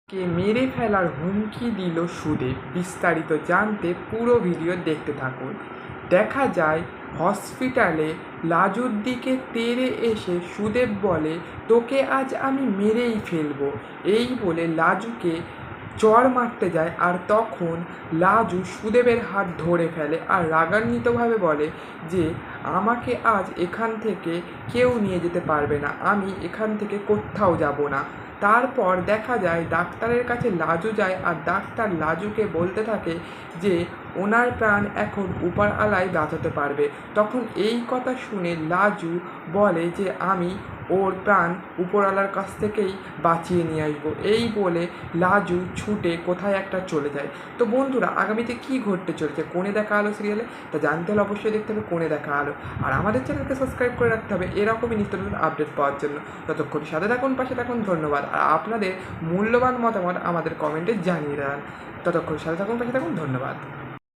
কে মেরে ফেলার হুমকি দিল সুদেব। বিস্তারিত জানতে পুরো ভিডিও দেখতে থাকুন। দেখা যায় হসপিটালে লাজুর দিকে তেড়ে এসে সুদেব বলে, তোকে আজ আমি মেরেই ফেলবো। এই বলে লাজুকে চড় মারতে যায়, আর তখন লাজু সুদেবের হাত ধরে ফেলে আর রাগান্বিতভাবে বলে যে আমাকে আজ এখান থেকে কেউ নিয়ে যেতে পারবে না, আমি এখান থেকে কোথাও যাব না। তারপর দেখা যায় ডাক্তারের কাছে লাজু যায়, আর ডাক্তার লাজুকে বলতে থাকে যে ওনার প্রাণ এখন উপরওয়ালাই বাঁচাতে পারবে। তখন এই কথা শুনে লাজু বলে যে আমি ওর প্রাণ উপরওয়ালার কাছ থেকেই বাঁচিয়ে নিয়ে আসবো। এই বলে লাজু ছুটে কোথায় একটা চলে যায়। তো বন্ধুরা, আগামীতে কী ঘটতে চলেছে কোণে দেখা আলো সিরিয়ালে তা জানতে হলে অবশ্যই দেখতে হবে কোণে দেখা আলো। আর আমাদের চ্যানেলকে সাবস্ক্রাইব করে রাখতে হবে এরকমই নিত্য নতুন আপডেট পাওয়ার জন্য। ততক্ষণ সাথে থাকুন, পাশে থাকুন। ধন্যবাদ। আর আপনাদের মূল্যবান মতামত আমাদের কমেন্টে জানিয়ে দেন। ততক্ষণ সাথে থাকুন, পাশে থাকুন। ধন্যবাদ।